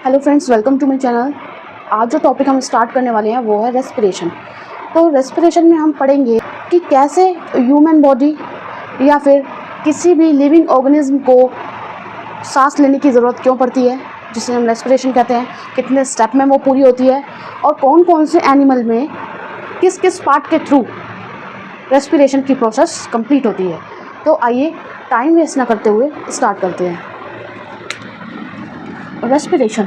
Hello friends, welcome to my channel. आज जो topic हम स्टार्ट करने वाले हैं वो है रेस्पिरेशन। तो रेस्पिरेशन में हम पढ़ेंगे कि कैसे ह्यूमन बॉडी या फिर किसी भी लिविंग ऑर्गेनिज्म को सांस लेने की ज़रूरत क्यों पड़ती है, जिसे हम रेस्पिरेशन कहते हैं, कितने स्टेप में वो पूरी होती है और कौन कौन से एनिमल में किस किस पार्ट के थ्रू रेस्पिरेशन की प्रोसेस कंप्लीट होती है। तो आइए टाइम वेस्ट ना करते हुए स्टार्ट करते हैं। रेस्पिरेशन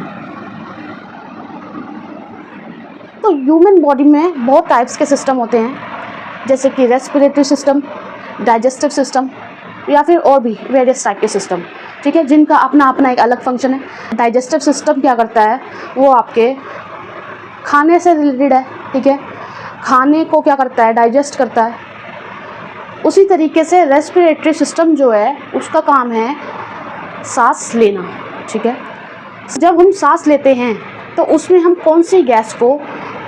तो ह्यूमन बॉडी में बहुत टाइप्स के सिस्टम होते हैं, जैसे कि रेस्पिरेटरी सिस्टम, डाइजेस्टिव सिस्टम या फिर और भी वेरियस टाइप के सिस्टम, ठीक है, जिनका अपना अपना एक अलग फंक्शन है। डाइजेस्टिव सिस्टम क्या करता है, वो आपके खाने से रिलेटेड है, ठीक है, खाने को क्या करता है, डाइजेस्ट करता है। उसी तरीके से रेस्पिरेटरी सिस्टम जो है उसका काम है सांस लेना, ठीक है। जब हम सांस लेते हैं तो उसमें हम कौन सी गैस को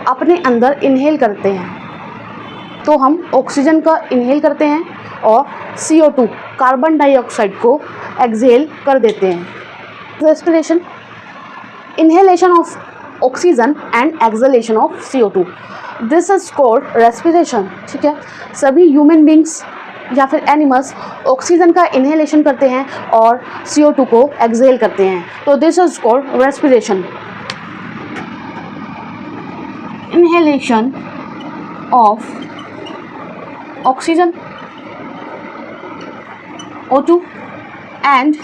अपने अंदर इनहेल करते हैं, तो हम ऑक्सीजन का इनहेल करते हैं और CO2 कार्बन डाइऑक्साइड को एक्सहेल कर देते हैं। Respiration, inhalation of oxygen and exhalation of CO2, this is called respiration, ठीक है। सभी ह्यूमन बींग्स या फिर एनिमल्स ऑक्सीजन का इनहेलेशन करते हैं और CO2 को एक्सहेल करते हैं, तो this is called respiration. Inhalation of oxygen O2 and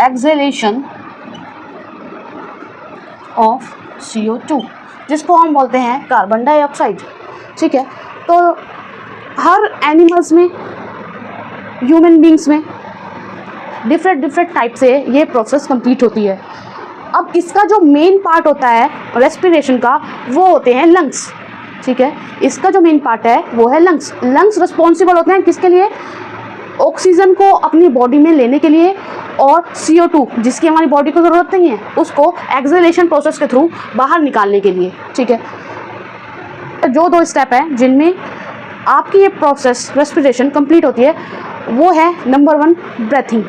exhalation of CO2, जिसको हम बोलते हैं कार्बन डाइऑक्साइड, ठीक है। तो हर एनिमल्स में, ह्यूमन बींग्स में डिफरेंट टाइप से ये प्रोसेस कंप्लीट होती है। अब इसका जो मेन पार्ट होता है रेस्पिरेशन का, वो होते हैं लंग्स, ठीक है। इसका जो मेन पार्ट है वो है लंग्स। लंग्स रिस्पॉन्सिबल होते हैं किसके लिए, ऑक्सीजन को अपनी बॉडी में लेने के लिए, और CO2 जिसकी हमारी बॉडी को ज़रूरत नहीं है उसको एक्सहेलेशन प्रोसेस के थ्रू बाहर निकालने के लिए, ठीक है। जो दो स्टेप हैं जिनमें आपकी ये प्रोसेस रेस्पिरेशन कंप्लीट होती है, वो है number 1 breathing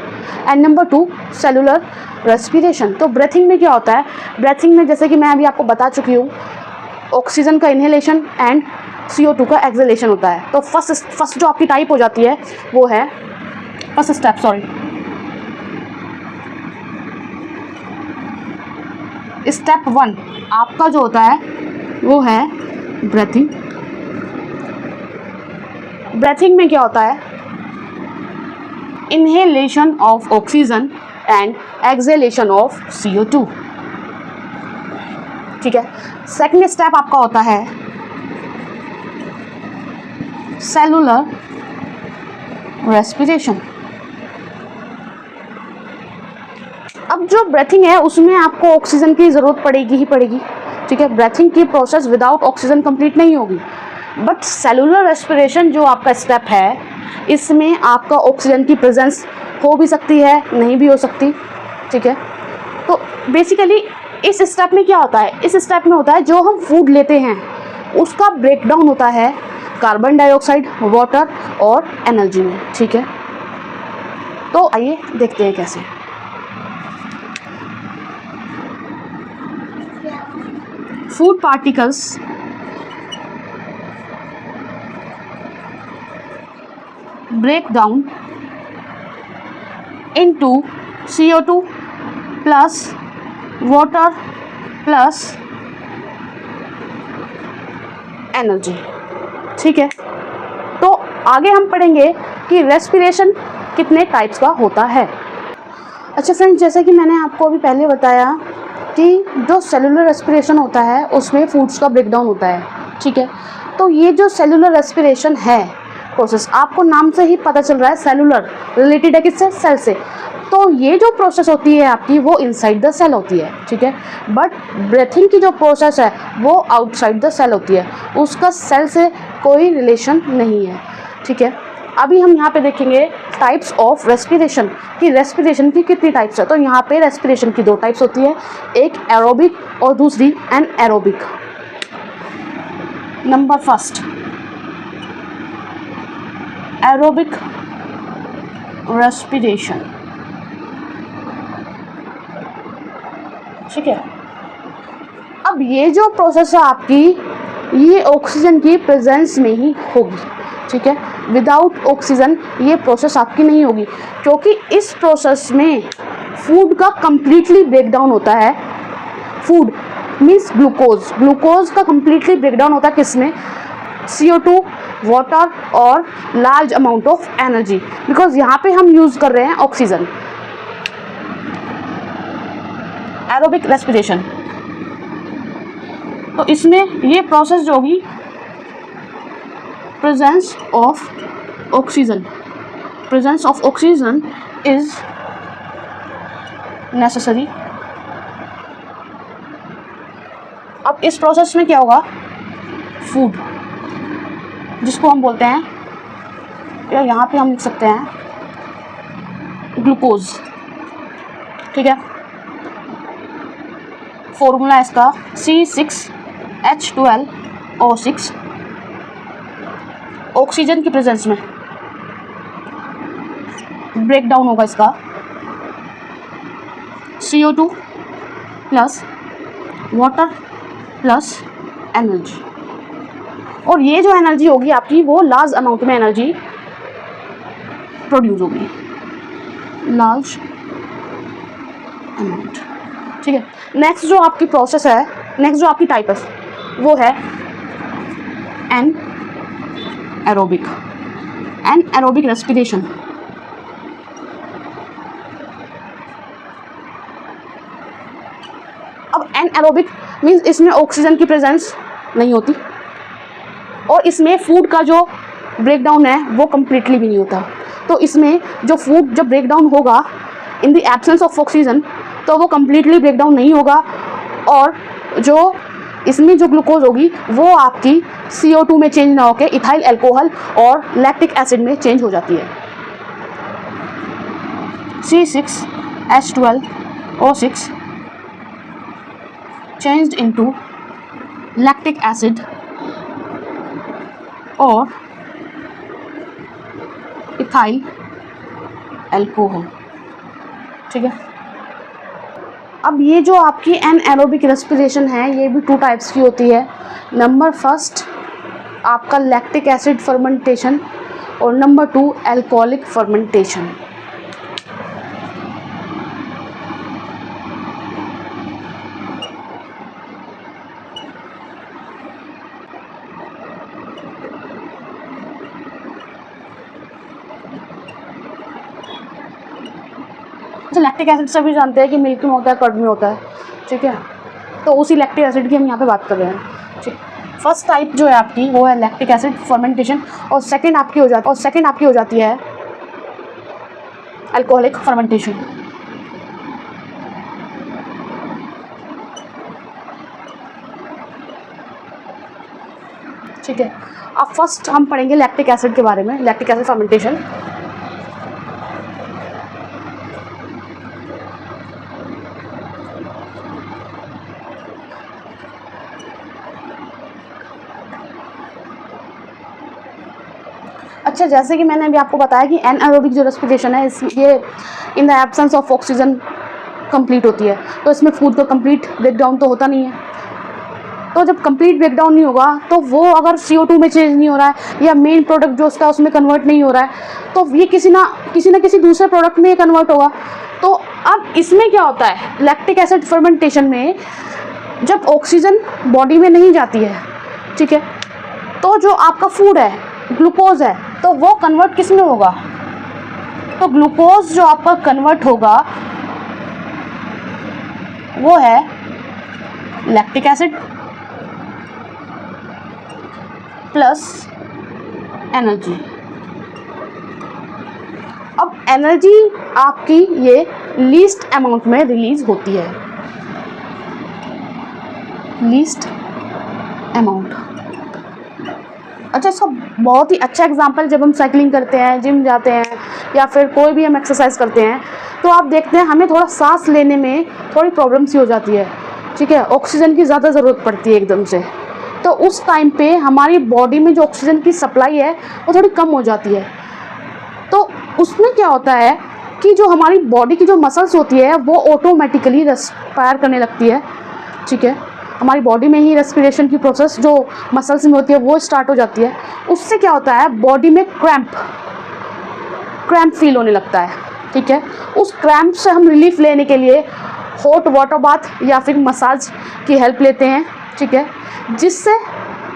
and number 2 cellular respiration. तो ब्रेथिंग में क्या होता है, ब्रेथिंग में जैसे कि मैं अभी आपको बता चुकी हूँ, ऑक्सीजन का इनहेलेशन एंड CO2 का एक्सहेलेशन होता है। तो फर्स्ट जो आपकी टाइप हो जाती है वो है फर्स्ट स्टेप, स्टेप 1 आपका जो होता है वो है ब्रेथिंग। ब्रेथिंग में क्या होता है, inhalation of oxygen and exhalation of CO2, ठीक है। सेकंड स्टेप आपका होता है सेलुलर रेस्पिरेशन। अब जो ब्रेथिंग है उसमें आपको ऑक्सीजन की ज़रूरत पड़ेगी ही पड़ेगी, ठीक है। ब्रेथिंग की प्रोसेस विदाउट ऑक्सीजन कंप्लीट नहीं होगी। बट सेलुलर रेस्पिरेशन जो आपका स्टेप है, इसमें आपका ऑक्सीजन की प्रेजेंस हो भी सकती है, नहीं भी हो सकती, ठीक है। तो बेसिकली इस स्टेप में क्या होता है, इस स्टेप में होता है जो हम फूड लेते हैं उसका ब्रेकडाउन होता है कार्बन डाइऑक्साइड, वाटर और एनर्जी में, ठीक है। तो आइए देखते हैं कैसे। Food particles break down into CO2 plus water plus energy, ठीक है। तो आगे हम पढ़ेंगे कि रेस्पिरेशन कितने टाइप्स का होता है। अच्छा फ्रेंड्स, जैसे कि मैंने आपको अभी पहले बताया कि जो सेलुलर रेस्पिरेशन होता है उसमें फूड्स का ब्रेकडाउन होता है, ठीक है। तो ये जो सेलुलर रेस्पिरेशन है प्रोसेस, आपको नाम से ही पता चल रहा है सेलुलर, रिलेटेड है किससे, सेल से। तो ये जो प्रोसेस होती है आपकी वो इनसाइड द सेल होती है, ठीक है। बट ब्रीथिंग की जो प्रोसेस है वो आउटसाइड द सेल होती है, उसका सेल से कोई रिलेशन नहीं है, ठीक है। अभी हम यहाँ पे देखेंगे टाइप्स ऑफ रेस्पिरेशन, कि रेस्पिरेशन की कितनी टाइप्स है। तो यहाँ पे रेस्पिरेशन की 2 टाइप्स होती है, एक एरोबिक और दूसरी anaerobic. Number first aerobic respiration. ठीक है। अब ये जो प्रोसेस है आपकी, ये ऑक्सीजन की प्रेजेंस में ही होगी, ठीक है। विदाउट ऑक्सीजन ये प्रोसेस आपकी नहीं होगी, क्योंकि इस प्रोसेस में फूड का कंप्लीटली ब्रेकडाउन होता है। फूड मीन्स ग्लूकोज, ग्लूकोज का कंप्लीटली ब्रेकडाउन होता है किसमें? CO2, वाटर और large amount of energy, because यहाँ पे हम यूज़ कर रहे हैं ऑक्सीजन। एरोबिक रेस्पिरेशन, तो इसमें ये प्रोसेस जो होगी, presence of oxygen is necessary. अब इस प्रोसेस में क्या होगा? फूड, जिसको हम बोलते हैं, या यहाँ पे हम लिख सकते हैं ग्लूकोज, ठीक है। फॉर्मूला इसका C6H12O6, ऑक्सीजन की प्रेजेंस में ब्रेक डाउन होगा इसका CO2 plus water plus energy, और ये जो एनर्जी होगी आपकी, वो लार्ज अमाउंट में एनर्जी प्रोड्यूस होगी, लार्ज अमाउंट, ठीक है। नेक्स्ट जो आपकी प्रोसेस है, नेक्स्ट जो आपकी टाइप है, वो है एनएरोबिक रेस्पिरेशन। अब एनएरोबिक मीन्स इसमें ऑक्सीजन की प्रेजेंस नहीं होती, और इसमें फूड का जो ब्रेकडाउन है वो कम्प्लीटली भी नहीं होता। तो इसमें जो फूड जब ब्रेकडाउन होगा in the absence of oxygen, तो वो कम्प्लीटली ब्रेकडाउन नहीं होगा, और जो इसमें जो ग्लूकोज होगी वो आपकी CO2 में चेंज ना होकर इथाइल अल्कोहल और लैक्टिक एसिड में चेंज हो जाती है। C6H12O6 changed into lactic acid और इथाइल अल्कोहल, ठीक है। अब ये जो आपकी एनएरोबिक रेस्पिरेशन है, ये भी 2 टाइप्स की होती है। नंबर फर्स्ट आपका लैक्टिक एसिड फर्मेंटेशन, और number 2 alcoholic fermentation. Lactic acid सभी जानते हैं कि मिल्क में होता है, कर्ड में होता है, ठीक है। तो उसी लैक्टिक एसिड की हम यहाँ पे बात कर रहे हैं, ठीक। फर्स्ट टाइप जो है आपकी, वो है लैक्टिक एसिड फर्मेंटेशन, और सेकंड आपकी हो जाती है अल्कोहलिक फर्मेंटेशन। ठीक है। अब फर्स्ट हम पढ़ेंगे लैक्टिक एसिड के बारे में, लैक्टिक एसिड फर्मेंटेशन। अच्छा, जैसे कि मैंने अभी आपको बताया कि एनएरोबिक जो रेस्पिरेशन है, ये in the absence of oxygen complete होती है, तो इसमें फूड का कंप्लीट ब्रेकडाउन तो होता नहीं है। तो जब कंप्लीट ब्रेकडाउन नहीं होगा, तो वो अगर CO2 में चेंज नहीं हो रहा है, या मेन प्रोडक्ट जो उसका उसमें कन्वर्ट नहीं हो रहा है, तो ये किसी ना किसी दूसरे प्रोडक्ट में कन्वर्ट होगा। तो अब इसमें क्या होता है, लैक्टिक एसिड फर्मेंटेशन में जब ऑक्सीजन बॉडी में नहीं जाती है, ठीक है, तो जो आपका फूड है, ग्लूकोज है, तो वो कन्वर्ट किस में होगा? तो ग्लूकोज जो आपका कन्वर्ट होगा वो है लैक्टिक एसिड प्लस एनर्जी। अब एनर्जी आपकी ये लीस्ट अमाउंट में रिलीज होती है, लीस्ट अमाउंट। अच्छा, इसका बहुत ही अच्छा एग्जांपल, जब हम साइकिलिंग करते हैं, जिम जाते हैं, या फिर कोई भी हम एक्सरसाइज करते हैं, तो आप देखते हैं हमें थोड़ा सांस लेने में थोड़ी प्रॉब्लम सी हो जाती है, ठीक है, ऑक्सीजन की ज़्यादा ज़रूरत पड़ती है एकदम से। तो उस टाइम पे हमारी बॉडी में जो ऑक्सीजन की सप्लाई है वो थोड़ी कम हो जाती है। तो उसमें क्या होता है कि जो हमारी बॉडी की जो मसल्स होती है वो ऑटोमेटिकली रेस्पायर करने लगती है, ठीक है। हमारी बॉडी में ही रेस्पिरेशन की प्रोसेस जो मसल्स में होती है वो स्टार्ट हो जाती है। उससे क्या होता है, बॉडी में क्रैम्प फील होने लगता है, ठीक है। उस क्रैम्प से हम रिलीफ लेने के लिए हॉट वाटर बाथ या फिर मसाज की हेल्प लेते हैं, ठीक है। जिससे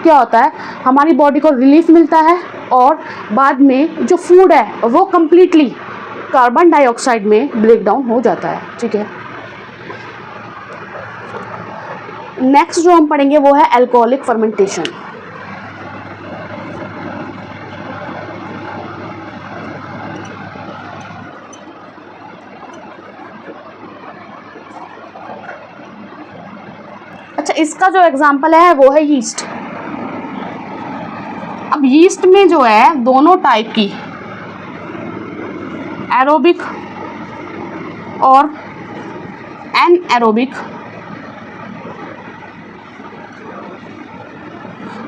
क्या होता है, हमारी बॉडी को रिलीफ मिलता है और बाद में जो फूड है वो कम्प्लीटली कार्बन डाइऑक्साइड में ब्रेक डाउन हो जाता है, ठीक है। नेक्स्ट जो हम पढ़ेंगे वो है अल्कोहलिक फर्मेंटेशन। अच्छा, इसका जो एग्जाम्पल है वो है यीस्ट। अब यीस्ट में जो है दोनों टाइप की एरोबिक और एनएरोबिक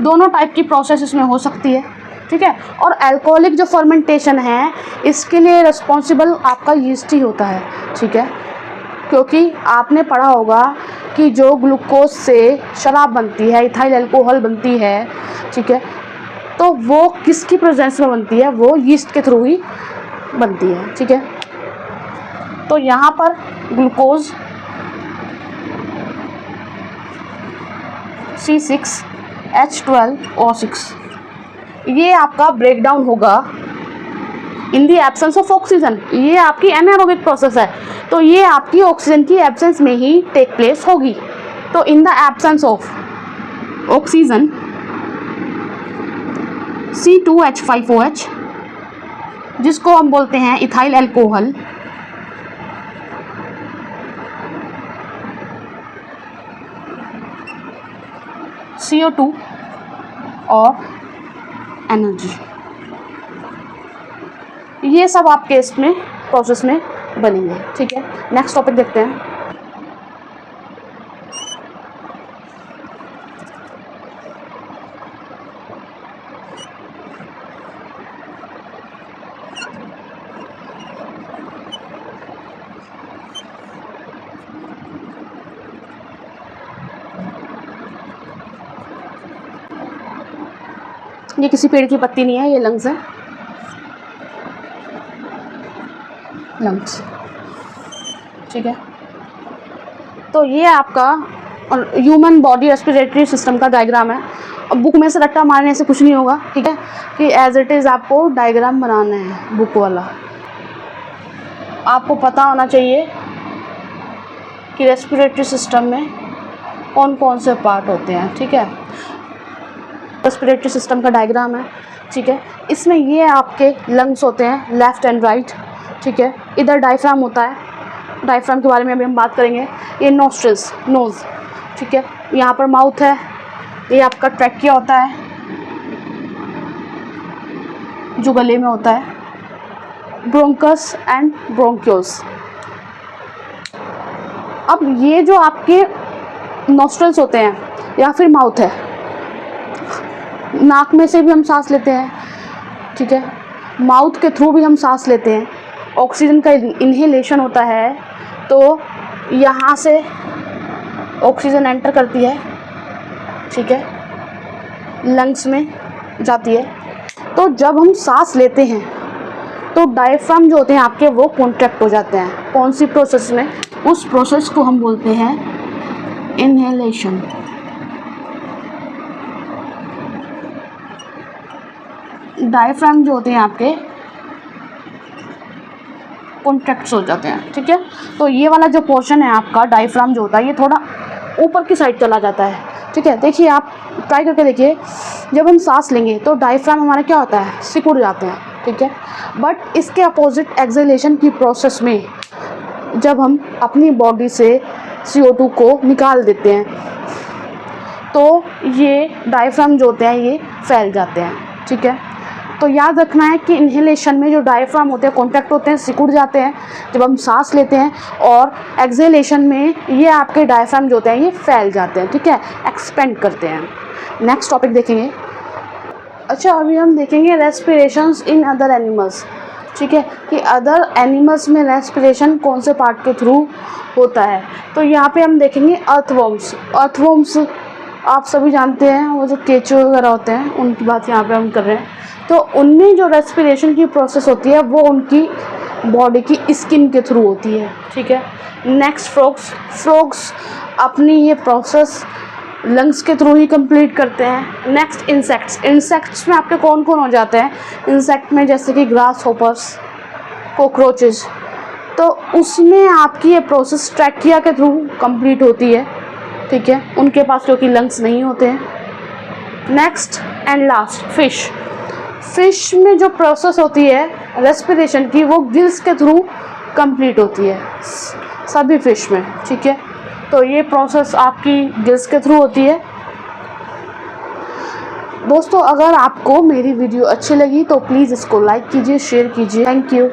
दोनों टाइप की प्रोसेस इसमें हो सकती है, ठीक है। और अल्कोहलिक जो फर्मेंटेशन है इसके लिए रिस्पॉन्सिबल आपका यीस्ट ही होता है, ठीक है। क्योंकि आपने पढ़ा होगा कि जो ग्लूकोज से शराब बनती है, इथाइल अल्कोहल बनती है, ठीक है, तो वो किसकी प्रेजेंस में बनती है, वो यीस्ट के थ्रू ही बनती है, ठीक है। तो यहाँ पर ग्लूकोज C6H12O6 ये आपका ब्रेक डाउन होगा इन दी एब्सेंस ऑफ ऑक्सीजन। ये आपकी एनारोबिक प्रोसेस है, तो ये आपकी ऑक्सीजन की एब्सेंस में ही टेक प्लेस होगी। तो in the absence of oxygen C2H5OH जिसको हम बोलते हैं इथाइल अल्कोहल, CO2 और एनर्जी, ये सब आपके इसमें प्रोसेस में बनेंगे, ठीक है। नेक्स्ट टॉपिक देखते हैं। ये किसी पेड़ की पत्ती नहीं है, ये लंग्स है, लंग्स, ठीक है। तो ये आपका ह्यूमन बॉडी रेस्पिरेटरी सिस्टम का डायग्राम है। अब बुक में से रट्टा मारने से कुछ नहीं होगा, ठीक है, कि एज इट इज़ आपको डायग्राम बनाना है बुक वाला। आपको पता होना चाहिए कि रेस्पिरेटरी सिस्टम में कौन कौन से पार्ट होते हैं, ठीक है। रेस्पिरेटरी सिस्टम का डायग्राम है, ठीक है। इसमें ये आपके लंग्स होते हैं लेफ़्ट एंड राइट, ठीक है। इधर डायफ्राम होता है, डायफ्राम के बारे में अभी हम बात करेंगे। ये नोस्ट्रिल्स, नोज़, ठीक है। यहाँ पर माउथ है, ये आपका ट्रैकिया होता है जो गले में होता है, ब्रोंकस एंड ब्रोंक्यूल्स। अब ये जो आपके नोस्ट्रिल्स होते हैं या फिर माउथ है, नाक में से भी हम सांस लेते हैं, ठीक है, माउथ के थ्रू भी हम सांस लेते हैं। ऑक्सीजन का इन्हेलेशन होता है, तो यहाँ से ऑक्सीजन एंटर करती है, ठीक है, लंग्स में जाती है। तो जब हम सांस लेते हैं तो डायफ्राम जो होते हैं आपके वो कॉन्ट्रैक्ट हो जाते हैं। कौन सी प्रोसेस में? उस प्रोसेस को हम बोलते हैं इन्हेलेशन। डायफ्राम जो होते हैं आपके कॉन्ट्रैक्ट्स हो जाते हैं, ठीक है। तो ये वाला जो पोर्शन है आपका डायफ्राम जो होता है ये थोड़ा ऊपर की साइड चला जाता है, ठीक है। देखिए आप ट्राई करके देखिए, जब हम सांस लेंगे तो डायफ्राम हमारा क्या होता है, सिकुड़ जाते हैं, ठीक है। बट इसके अपोजिट एक्सहेलेशन की प्रोसेस में जब हम अपनी बॉडी से CO2 को निकाल देते हैं तो ये डायफ्राम जो होते हैं ये फैल जाते हैं, ठीक है। तो याद रखना है कि इन्हेलेशन में जो डायफ्राम होते हैं कॉन्ट्रैक्ट होते हैं, सिकुड़ जाते हैं जब हम सांस लेते हैं, और एक्सहेलेशन में ये आपके डायफ्राम जो होते हैं ये फैल जाते हैं, ठीक है, एक्सपेंड करते हैं। नेक्स्ट टॉपिक देखेंगे। अच्छा, अभी हम देखेंगे रेस्पिरेशंस इन अदर एनिमल्स। ठीक है, कि अदर एनिमल्स में रेस्पिरेशन कौन से पार्ट के थ्रू होता है। तो यहाँ पे हम देखेंगे अर्थवॉर्म्स। अर्थवॉर्म्स आप सभी जानते हैं, वो जो केंचुए वगैरह होते हैं उनकी बात यहाँ पे हम कर रहे हैं। तो उनमें जो रेस्पिरेशन की प्रोसेस होती है वो उनकी बॉडी की स्किन के थ्रू होती है, ठीक है। Next frogs. फ्रॉग्स अपनी ये प्रोसेस लंग्स के थ्रू ही कंप्लीट करते हैं। Next insects. इंसेक्ट्स में आपके कौन कौन हो जाते हैं इंसेक्ट में, जैसे कि ग्रास होपर्स, कॉकरोचेस। तो उसमें आपकी ये प्रोसेस ट्रैकिया के थ्रू कंप्लीट होती है, ठीक है, उनके पास क्योंकि लंग्स नहीं होते हैं। Next and last fish. Fish में जो प्रोसेस होती है रेस्पिरेशन की वो गिल्स के थ्रू कंप्लीट होती है सभी फिश में, ठीक है। तो ये प्रोसेस आपकी गिल्स के थ्रू होती है। दोस्तों, अगर आपको मेरी वीडियो अच्छी लगी तो प्लीज़ इसको लाइक कीजिए, शेयर कीजिए। Thank you.